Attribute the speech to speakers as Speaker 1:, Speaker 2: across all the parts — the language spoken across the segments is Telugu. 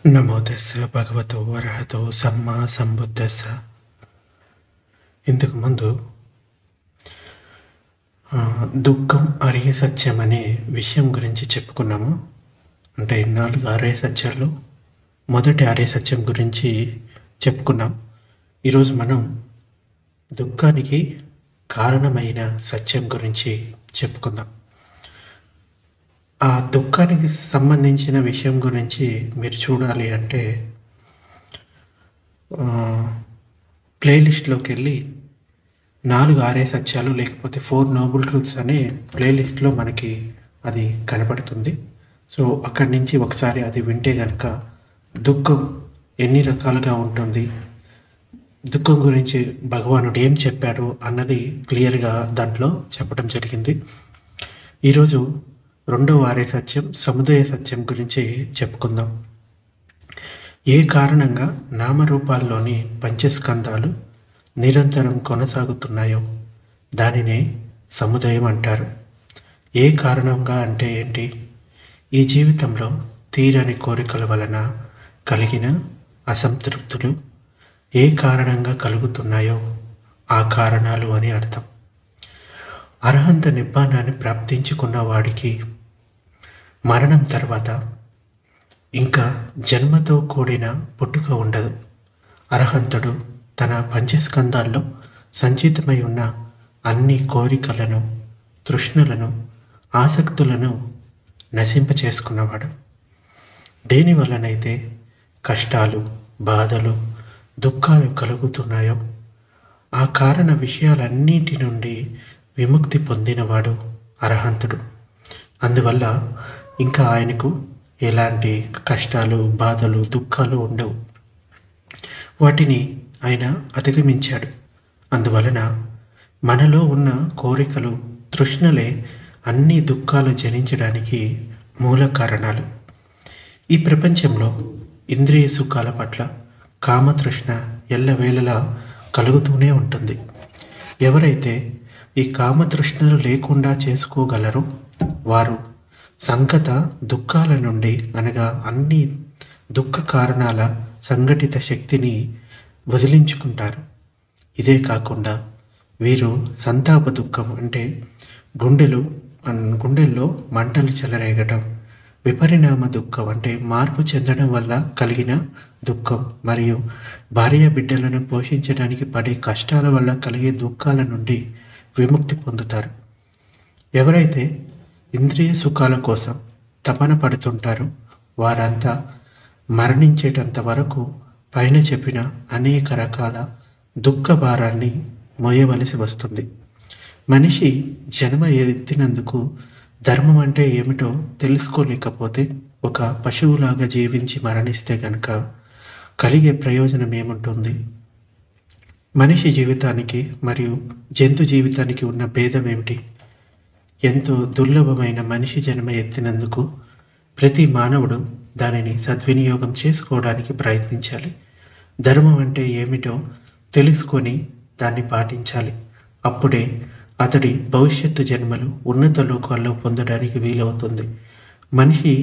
Speaker 1: నమో తెస్స భగవతో అర్హతో సమ్మా సంబుద్ధస్స. ఇంతకుముందు దుఃఖం అరియ సత్యం అనే విషయం గురించి చెప్పుకున్నాము. అంటే 4 ఆర్య సత్యాలు, మొదటి ఆర్య సత్యం గురించి చెప్పుకున్నాం. ఈరోజు మనం దుఃఖానికి కారణమైన సత్యం గురించి చెప్పుకుందాం. ఆ దుఃఖానికి సంబంధించిన విషయం గురించి మీరు చూడాలి అంటే ప్లేలిస్ట్లోకి వెళ్ళి 4 ఆర్య సత్యాలు లేకపోతే 4 నోబుల్ ట్రూత్స్ అనే ప్లేలిస్ట్లో మనకి అది కనపడుతుంది. సో అక్కడి నుంచి ఒకసారి అది వింటే కనుక దుఃఖం ఎన్ని రకాలుగా ఉంటుంది, దుఃఖం గురించి భగవానుడు ఏం చెప్పాడు అన్నది క్లియర్గా దాంట్లో చెప్పడం జరిగింది. ఈరోజు 2వ ఆర్య సత్యం సముదయ సత్యం గురించి చెప్పుకుందాం. ఏ కారణంగా నామరూపాల్లోని పంచస్కందాలు నిరంతరం కొనసాగుతున్నాయో దానినే సముదయం అంటారు. ఏ కారణంగా అంటే ఏంటి? ఈ జీవితంలో తీరని కోరికల వలన కలిగిన అసంతృప్తులు ఏ కారణంగా కలుగుతున్నాయో ఆ కారణాలు అని అర్థం. అర్హంత నిబ్బానాన్ని ప్రాప్తించుకున్న వాడికి మరణం తర్వాత ఇంకా జన్మతో కూడిన పుట్టుక ఉండదు. అర్హంతుడు తన పంచస్కందాల్లో సంచితమై ఉన్న అన్ని కోరికలను, తృష్ణలను, ఆసక్తులను నశింపచేసుకున్నవాడు. దేని వలనైతే కష్టాలు, బాధలు, దుఃఖాలు కలుగుతున్నాయో ఆ కారణ విషయాలన్నిటి నుండి విముక్తి పొందినవాడు అర్హంతుడు. అందువల్ల ఇంకా ఆయనకు ఎలాంటి కష్టాలు, బాధలు, దుఃఖాలు ఉండవు. వాటిని ఆయన అధిగమించాడు. అందువలన మనలో ఉన్న కోరికలు, తృష్ణలే అన్ని దుఃఖాలు జనించడానికి మూల కారణాలు. ఈ ప్రపంచంలో ఇంద్రియ సుఖాల పట్ల కామతృష్ణ ఎల్లవేళలా కలుగుతూనే ఉంటుంది. ఎవరైతే ఈ కామతృష్ణలు లేకుండా చేసుకోగలరో వారు సంగత దుఃఖాల నుండి, అనగా అన్ని దుఃఖ కారణాల సంఘటిత శక్తిని వదిలించుకుంటారు. ఇదే కాకుండా వీరు సంతాప దుఃఖం అంటే గుండెల్లో మంటలు చెలరేగటం, విపరిణామ దుఃఖం అంటే మార్పు చెందడం వల్ల కలిగిన దుఃఖం, మరియు భార్య బిడ్డలను పోషించడానికి పడే కష్టాల వల్ల కలిగే దుఃఖాల నుండి విముక్తి పొందుతారు. ఎవరైతే ఇంద్రియ సుఖాల కోసం తపన పడుతుంటారో వారంతా మరణించేటంత వరకు పైన చెప్పిన అనేక రకాల దుఃఖ భారాన్ని మోయవలసి వస్తుంది. మనిషి జన్మ ఎత్తినందుకు ధర్మం అంటే ఏమిటో తెలుసుకోలేకపోతే ఒక పశువులాగా జీవించి మరణిస్తే కనుక కలిగే ప్రయోజనం ఏముంటుంది? మనిషి జీవితానికి మరియు జంతు జీవితానికి ఉన్న భేదం ఏమిటి? ఎంతో దుర్లభమైన మనిషి జన్మ ఎత్తినందుకు ప్రతి మానవుడు దానిని సద్వినియోగం చేసుకోవడానికి ప్రయత్నించాలి. ధర్మం అంటే ఏమిటో తెలుసుకొని దాన్ని పాటించాలి. అప్పుడే అతడి భవిష్యత్తు జన్మలు ఉన్నత లోకాల్లో పొందడానికి వీలవుతుంది. మనిషి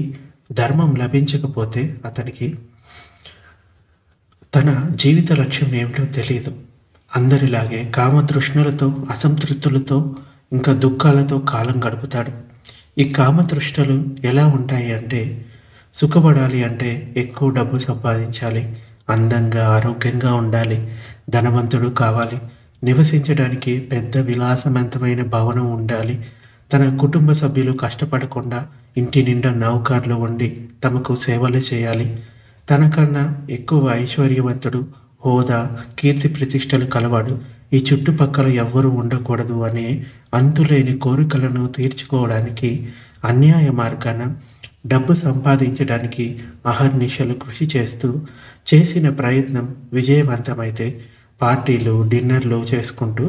Speaker 1: ధర్మం లభించకపోతే అతనికి తన జీవిత లక్ష్యం ఏమిటో తెలియదు. అందరిలాగే కామతృష్ణలతో, అసంతృప్తులతో, ఇంకా దుఃఖాలతో కాలం గడుపుతాడు. ఈ కామతృష్ణలు ఎలా ఉంటాయి అంటే, సుఖపడాలి అంటే ఎక్కువ డబ్బు సంపాదించాలి, అందంగా ఆరోగ్యంగా ఉండాలి, ధనవంతుడు కావాలి, నివసించడానికి పెద్ద విలాసవంతమైన భవనం ఉండాలి, తన కుటుంబ సభ్యులు కష్టపడకుండా ఇంటి నిండా నౌకర్లు ఉండి తమకు సేవలు చేయాలి, తనకన్నా ఎక్కువ ఐశ్వర్యవంతుడు, హోదా, కీర్తి ప్రతిష్టలు కలవాడు, ఈ చుట్టుపక్కల ఎవ్వరూ ఉండకూడదు అనే అంతులేని కోరికలను తీర్చుకోవడానికి అన్యాయ మార్గాన డబ్బు సంపాదించడానికి అహర్నిశలు కృషి చేస్తూ చేసిన ప్రయత్నం విజయవంతమైతే పార్టీలు, డిన్నర్లు చేసుకుంటూ,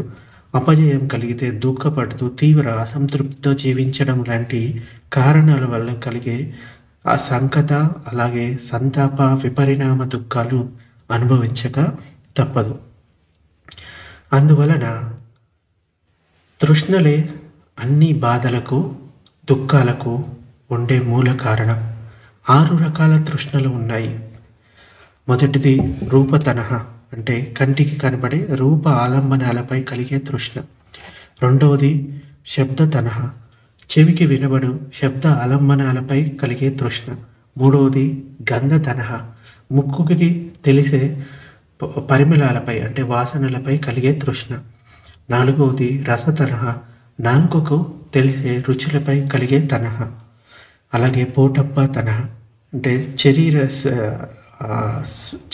Speaker 1: అపజయం కలిగితే దుఃఖపడుతూ తీవ్ర అసంతృప్తితో జీవించడం లాంటి కారణాల వల్ల కలిగే ఆ సంకట, అలాగే సంతాప, విపరిణామ దుఃఖాలు అనుభవించక తప్పదు. అందువలన తృష్ణలే అన్ని బాధలకు, దుఃఖాలకు ఉండే మూల కారణం. 6 రకాల తృష్ణలు ఉన్నాయి. మొదటిది రూపతనహ, అంటే కంటికి కనబడే రూప ఆలంబనాలపై కలిగే తృష్ణ. రెండవది శబ్దతనహ, చెవికి వినబడు శబ్ద ఆలంబనాలపై కలిగే తృష్ణ. మూడవది గంధతనహ, ముక్కుకి తెలిసే పరిమళాలపై అంటే వాసనలపై కలిగే తృష్ణ. నాలుగవది రసతనహ, నాలుకకు తెలిసే రుచులపై కలిగే తనహ. అలాగే పోటప్ప తనహ, అంటే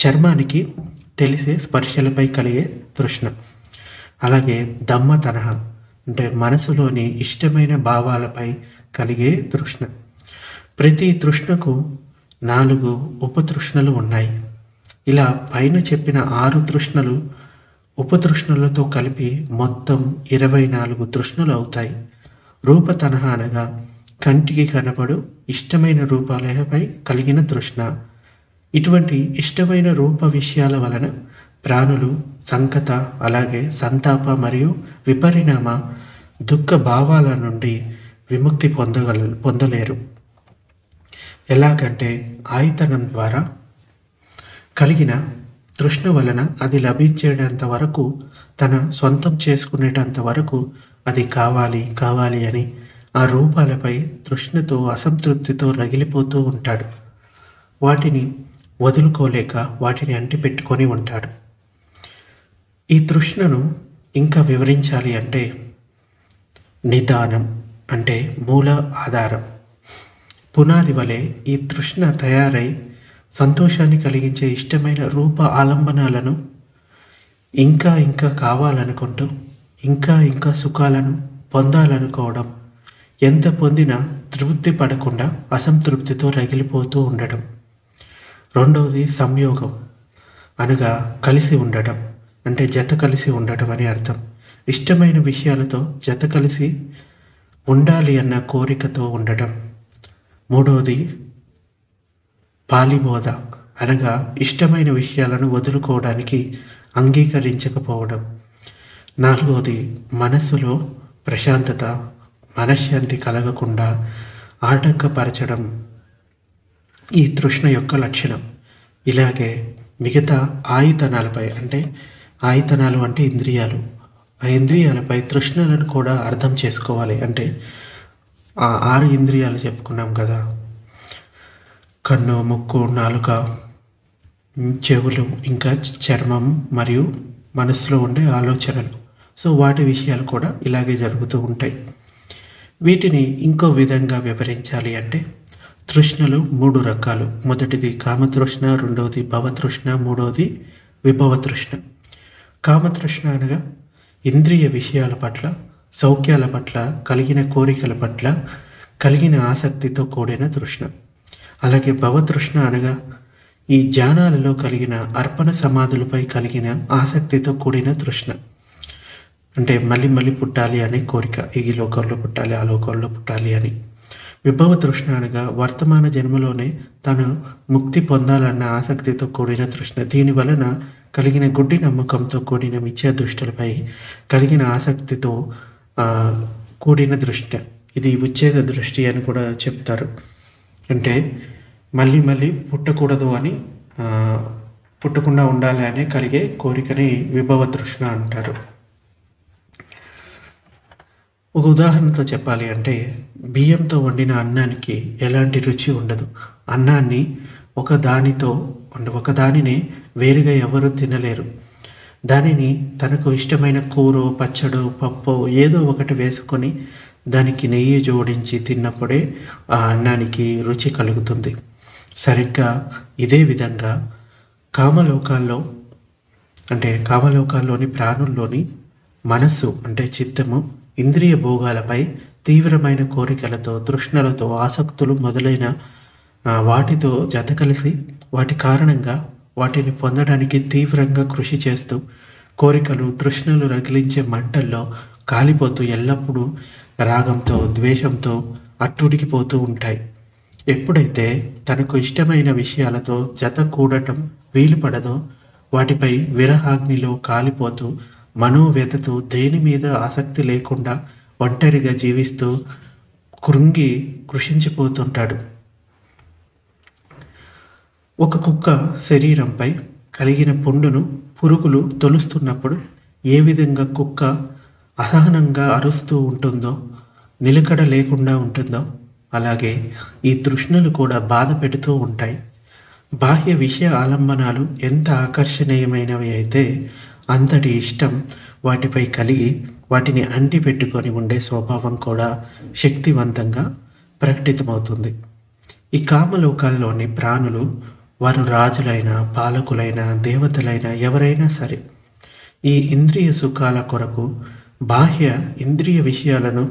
Speaker 1: చర్మానికి తెలిసే స్పర్శలపై కలిగే తృష్ణ. అలాగే దమ్మ తనహ, అంటే మనసులోని ఇష్టమైన భావాలపై కలిగే తృష్ణ. ప్రతి తృష్ణకు 4 ఉపతృష్ణలు ఉన్నాయి. ఇలా పైన చెప్పిన 6 తృష్ణలు ఉపతృష్ణలతో కలిపి మొత్తం 24 తృష్ణలు అవుతాయి. రూపతనహ అనగా కంటికి కనబడు ఇష్టమైన రూపాలపై కలిగిన తృష్ణ. ఇటువంటి ఇష్టమైన రూప విషయాల వలన ప్రాణులు సంకత, అలాగే సంతాప మరియు విపరిణామ దుఃఖ భావాల నుండి విముక్తి పొందలేరు. ఎలాగంటే ఆయుధనం ద్వారా కలిగిన తృష్ణ వలన అది లభించేటంత వరకు, తన సొంతం చేసుకునేటంత వరకు అది కావాలి కావాలి అని ఆ రూపాలపై తృష్ణతో అసంతృప్తితో రగిలిపోతూ ఉంటాడు. వాటిని వదులుకోలేక వాటిని అంటిపెట్టుకొని ఉంటాడు. ఈ తృష్ణను ఇంకా వివరించాలి అంటే నిదానం, అంటే మూల ఆధారం, పునాది వలె ఈ తృష్ణ తయారై సంతోషాన్ని కలిగించే ఇష్టమైన రూప ఆలంబనాలను ఇంకా ఇంకా కావాలనుకుంటూ ఇంకా ఇంకా సుఖాలను పొందాలనుకోవడం, ఎంత పొందినా తృప్తి పడకుండా అసంతృప్తితో రగిలిపోతూ ఉండడం. రెండవది సంయోగం అనగా కలిసి ఉండటం, అంటే జత కలిసి ఉండటం అని అర్థం. ఇష్టమైన విషయాలతో జత కలిసి ఉండాలి అన్న కోరికతో ఉండటం. మూడవది పాలిబోధ అనగా ఇష్టమైన విషయాలను వదులుకోవడానికి అంగీకరించకపోవడం. నాలుగవది మనస్సులో ప్రశాంతత, మనశ్శాంతి కలగకుండా ఆటంకపరచడం ఈ తృష్ణ యొక్క లక్షణం. ఇలాగే మిగతా ఆయుధనాలపై, అంటే ఆయుధనాలు అంటే ఇంద్రియాలు, ఆ ఇంద్రియాలపై తృష్ణలను కూడా అర్థం చేసుకోవాలి. అంటే ఆ 6 ఇంద్రియాలు చెప్పుకున్నాం కదా, కన్ను, ముక్కు, నాలుక, చెవులు, ఇంకా చర్మం మరియు మనసులో ఉండే ఆలోచనలు. సో వాటి విషయాలు కూడా ఇలాగే జరుగుతూ ఉంటాయి. వీటిని ఇంకో విధంగా వివరించాలి అంటే తృష్ణలు 3 రకాలు. మొదటిది కామతృష్ణ, రెండవది భవతృష్ణ, మూడవది విభవతృష్ణ. కామతృష్ణ అనగా ఇంద్రియ విషయాల పట్ల, సౌఖ్యాల పట్ల, కలిగిన కోరికల పట్ల కలిగిన ఆసక్తితో కూడిన తృష్ణ. అలాగే భవతృష్ణ అనగా ఈ జ్ఞానాలలో కలిగిన అర్పణ సమాధులపై కలిగిన ఆసక్తితో కూడిన తృష్ణ. అంటే మళ్ళీ మళ్ళీ పుట్టాలి అనే కోరిక, ఈ లోకంలో పుట్టాలి, ఆ లోకంలో పుట్టాలి అని. విభవ తృష్ణ అనగా వర్తమాన జన్మలోనే తను ముక్తి పొందాలన్న ఆసక్తితో కూడిన తృష్ణ. దీని వలన కలిగిన గుడ్డి నమ్మకంతో కూడిన మిథ్యా దృష్టిలపై కలిగిన ఆసక్తితో కూడిన దృష్టి. ఇది ఉచ్ఛేద దృష్టి అని కూడా చెప్తారు. అంటే మళ్ళీ మళ్ళీ పుట్టకూడదు అని, పుట్టకుండా ఉండాలి అని కలిగే కోరికని విభవ తృష్ణ అంటారు. ఒక ఉదాహరణతో చెప్పాలి అంటే బియ్యంతో వండిన అన్నానికి ఎలాంటి రుచి ఉండదు. అన్నాన్ని ఒకదానినే వేరుగా ఎవరు తినలేరు. దానిని తనకు ఇష్టమైన కూరో, పచ్చడో, పప్పో ఏదో ఒకటి వేసుకొని దానికి నెయ్యి జోడించి తిన్నప్పుడే ఆ అన్నానికి రుచి కలుగుతుంది. సరిగ్గా ఇదే విధంగా కామలోకాల్లోని ప్రాణుల్లోని మనస్సు అంటే చిత్తము ఇంద్రియ భోగాలపై తీవ్రమైన కోరికలతో, తృష్ణలతో, ఆసక్తులు మొదలైన వాటితో జత కలిసి వాటి కారణంగా వాటిని పొందడానికి తీవ్రంగా కృషి చేస్తూ కోరికలు, తృష్ణలు రగిలించే మంటల్లో కాలిపోతూ ఎల్లప్పుడూ రాగంతో, ద్వేషంతో అట్టుడికిపోతూ ఉంటాయి. ఎప్పుడైతే తనకు ఇష్టమైన విషయాలతో జత కూడటం వీలుపడదో వాటిపై విరహాగ్నిలో కాలిపోతూ మనోవ్యతతో దేని మీద ఆసక్తి లేకుండా ఒంటరిగా జీవిస్తూ కృషించిపోతుంటాడు. ఒక కుక్క శరీరంపై కలిగిన పుండును పురుగులు తొలుస్తున్నప్పుడు ఏ విధంగా కుక్క అసహనంగా అరుస్తూ ఉంటుందో, నిలకడ లేకుండా ఉంటుందో, అలాగే ఈ తృష్ణలు కూడా బాధ పెడుతూ ఉంటాయి. బాహ్య విషయ ఆలంబనాలు ఎంత ఆకర్షణీయమైనవి అయితే అంతటి ఇష్టం వాటిపై కలిగి వాటిని అంటి పెట్టుకొని ఉండే స్వభావం కూడా శక్తివంతంగా ప్రకటితమవుతుంది. ఈ కామలోకాల్లోని ప్రాణులు, వారు రాజులైన, పాలకులైన, దేవతలైన ఎవరైనా సరే, ఈ ఇంద్రియ సుఖాల కొరకు బాహ్య ఇంద్రియ విషయాలను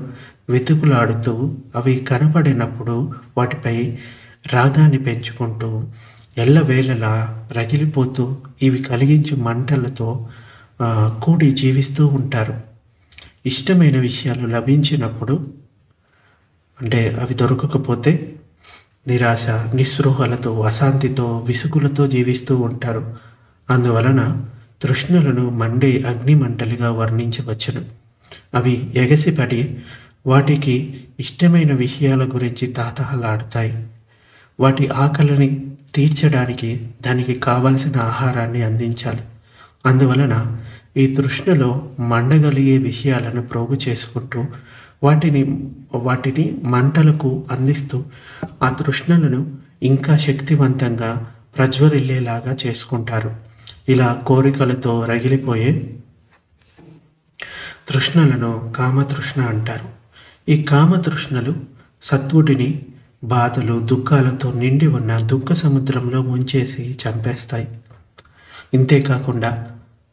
Speaker 1: వెతుకులాడుతూ అవి కనపడినప్పుడు వాటిపై రాగాన్ని పెంచుకుంటూ ఎల్లవేళలా రగిలిపోతూ ఇవి కలిగించే మంటలతో కూడి జీవిస్తూ ఉంటారు. ఇష్టమైన విషయాలు లభించినప్పుడు, అంటే అవి దొరకకపోతే నిరాశ, నిస్పృహలతో, అశాంతితో, విసుగులతో జీవిస్తూ ఉంటారు. అందువలన తృష్ణలను మండే అగ్ని మంటలుగా వర్ణించవచ్చును. అవి ఎగసిపడి వాటికి ఇష్టమైన విషయాల గురించి తాతహలాడతాయి. వాటి ఆకలిని తీర్చడానికి దానికి కావలసిన ఆహారాన్ని అందించాలి. అందువలన ఈ తృష్ణలో మండగలిగే విషయాలను ప్రోగు చేసుకుంటూ వాటిని మంటలకు అందిస్తూ ఆ తృష్ణలను ఇంకా శక్తివంతంగా ప్రజ్వరిల్లేలాగా చేసుకుంటారు. ఇలా కోరికలతో రగిలిపోయే తృష్ణలను కామతృష్ణ అంటారు. ఈ కామతృష్ణలు సత్వుడిని బాధలు, దుఃఖాలతో నిండి ఉన్న దుఃఖ సముద్రంలో ముంచేసి చంపేస్తాయి. ఇంతేకాకుండా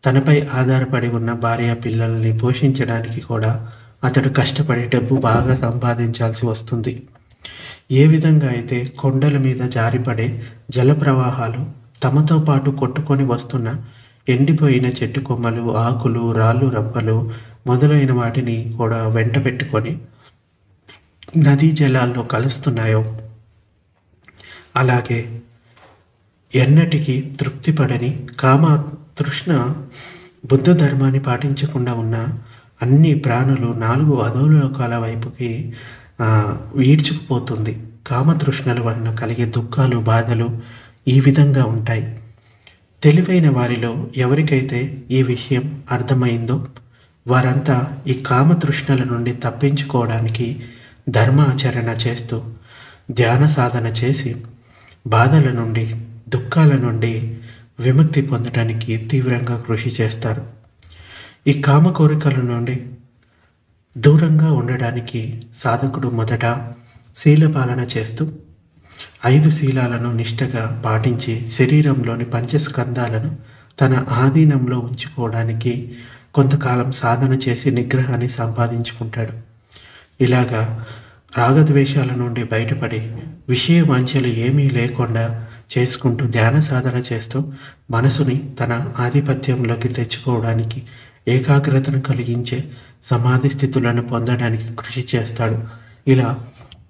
Speaker 1: తనపై ఆధారపడి ఉన్న భార్య పిల్లల్ని పోషించడానికి కూడా అతడు కష్టపడి డబ్బు బాగా సంపాదించాల్సి వస్తుంది. ఏ విధంగా అయితే కొండల మీద జారిపడే జల ప్రవాహాలు తమతో పాటు కొట్టుకొని వస్తున్న ఎండిపోయిన చెట్టు కొమ్మలు, ఆకులు, రాళ్ళు, రప్పలు మొదలైన వాటిని కూడా వెంట పెట్టుకొని నదీ జలాల్లో కలుస్తున్నాయో, అలాగే ఎన్నటికీ తృప్తిపడని కామ తృష్ణ బుద్ధ ధర్మాన్ని పాటించకుండా ఉన్న అన్ని ప్రాణులు 4 అధోలోకాల వైపుకి ఈడ్చుకుపోతుంది. కామతృష్ణల వలన కలిగే దుఃఖాలు, బాధలు ఈ విధంగా ఉంటాయి. తెలివైన వారిలో ఎవరికైతే ఈ విషయం అర్థమైందో వారంతా ఈ కామతృష్ణల నుండి తప్పించుకోవడానికి ధర్మాచరణ చేస్తూ, ధ్యాన సాధన చేసి బాధల నుండి, దుఃఖాల నుండి విముక్తి పొందడానికి తీవ్రంగా కృషి చేస్తారు. ఈ కామ కోరికల నుండి దూరంగా ఉండడానికి సాధకుడు మొదట శీలపాలన చేస్తూ 5 శీలాలను నిష్ఠగా పాటించి శరీరంలోని పంచస్కందాలను తన ఆధీనంలో ఉంచుకోవడానికి కొంతకాలం సాధన చేసి నిగ్రహాన్ని సంపాదించుకుంటాడు. ఇలాగా రాగద్వేషాల నుండి బయటపడి విషయ వాంఛలు ఏమీ లేకుండా చేసుకుంటూ ధ్యాన సాధన చేస్తూ మనసుని తన ఆధిపత్యంలోకి తెచ్చుకోవడానికి, ఏకాగ్రతను కలిగించే సమాధి స్థితులను పొందడానికి కృషి చేస్తాడు. ఇలా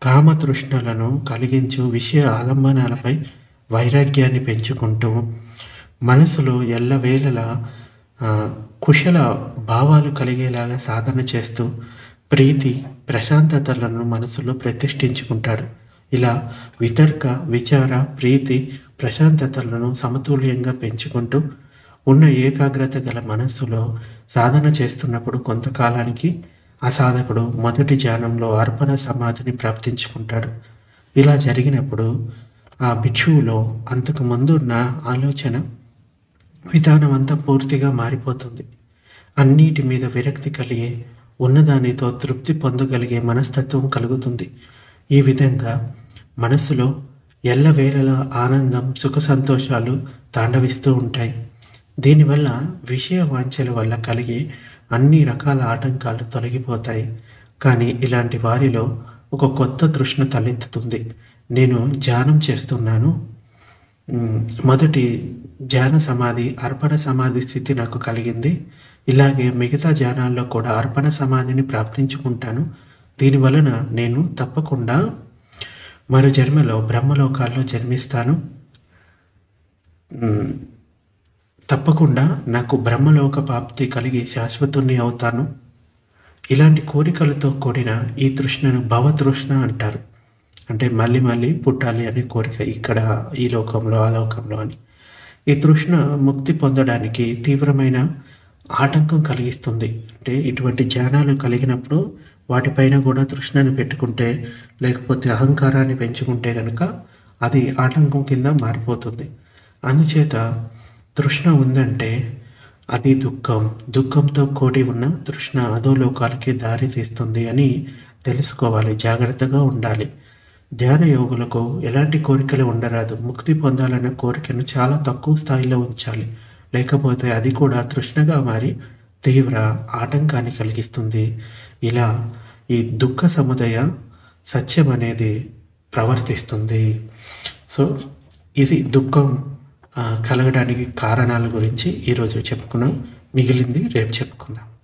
Speaker 1: కామతృష్ణలను కలిగించు విషయ ఆలంబనాలపై వైరాగ్యాన్ని పెంచుకుంటూ మనసులో ఎల్లవేళలా కుశల భావాలు కలిగేలాగా సాధన చేస్తూ ప్రీతి, ప్రశాంతతలను మనసులో ప్రతిష్ఠించుకుంటాడు. ఇలా వితర్క, విచార, ప్రీతి, ప్రశాంతతలను సమతుల్యంగా పెంచుకుంటూ ఉన్న ఏకాగ్రత గల మనస్సులో సాధన చేస్తున్నప్పుడు కొంతకాలానికి ఆ సాధకుడు మొదటి ధ్యానంలో అర్పణ సమాధిని ప్రాప్తించుకుంటాడు. ఇలా జరిగినప్పుడు ఆ భిక్షువులో అంతకు ముందున్న ఆలోచన విధానం అంతా పూర్తిగా మారిపోతుంది. అన్నిటి మీద విరక్తి కలిగే, ఉన్నదానితో తృప్తి పొందగలిగే మనస్తత్వం కలుగుతుంది. ఈ విధంగా మనస్సులో ఎల్లవేళలా ఆనందం, సుఖ సంతోషాలు తాండవిస్తూ ఉంటాయి. దీనివల్ల విషయ వాంఛల వల్ల కలిగే అన్ని రకాల ఆటంకాలు తొలగిపోతాయి. కానీ ఇలాంటి వారిలో ఒక కొత్త తృష్ణ తలెత్తుతుంది. నేను ధ్యానం చేస్తున్నాను, మొదటి ధ్యాన సమాధి, అర్పణ సమాధి స్థితి నాకు కలిగింది, ఇలాగే మిగతా ధ్యానాల్లో కూడా అర్పణ సమాధిని ప్రాప్తించుకుంటాను, దీనివలన నేను తప్పకుండా మరో జన్మలో బ్రహ్మలోకాల్లో జన్మిస్తాను, తప్పకుండా నాకు బ్రహ్మలోక ప్రాప్తి కలిగి శాశ్వతుణ్ణి అవుతాను. ఇలాంటి కోరికలతో కూడిన ఈ తృష్ణను భవతృష్ణ అంటారు. అంటే మళ్ళీ మళ్ళీ పుట్టాలి అనే కోరిక ఇక్కడ ఈ లోకంలో ఆ లోకంలో అని. ఈ తృష్ణ ముక్తి పొందడానికి తీవ్రమైన ఆటంకం కలిగిస్తుంది. అంటే ఇటువంటి ధ్యానాలు కలిగినప్పుడు వాటిపైన కూడా తృష్ణను పెట్టుకుంటే, లేకపోతే అహంకారాన్ని పెంచుకుంటే గనక అది ఆటంకం కింద మారిపోతుంది. అందుచేత తృష్ణ ఉందంటే అది దుఃఖం. దుఃఖంతో కూడి ఉన్న తృష్ణ అధోలోకాలకి దారి తీస్తుంది అని తెలుసుకోవాలి. జాగ్రత్తగా ఉండాలి. ధ్యాన యోగులకు ఎలాంటి కోరికలు ఉండరాదు. ముక్తి పొందాలన్న కోరికను చాలా తక్కువ స్థాయిలో ఉంచాలి. లేకపోతే అది కూడా తృష్ణగా మారి తీవ్ర ఆటంకాన్ని కలిగిస్తుంది. ఇలా ఈ దుఃఖ సముదయ సత్యం అనేది ప్రవర్తిస్తుంది. సో ఇది దుఃఖం కలగడానికి కారణాల గురించి ఈరోజు చెప్పుకున్నాం. మిగిలింది రేపు చెప్పుకుందాం.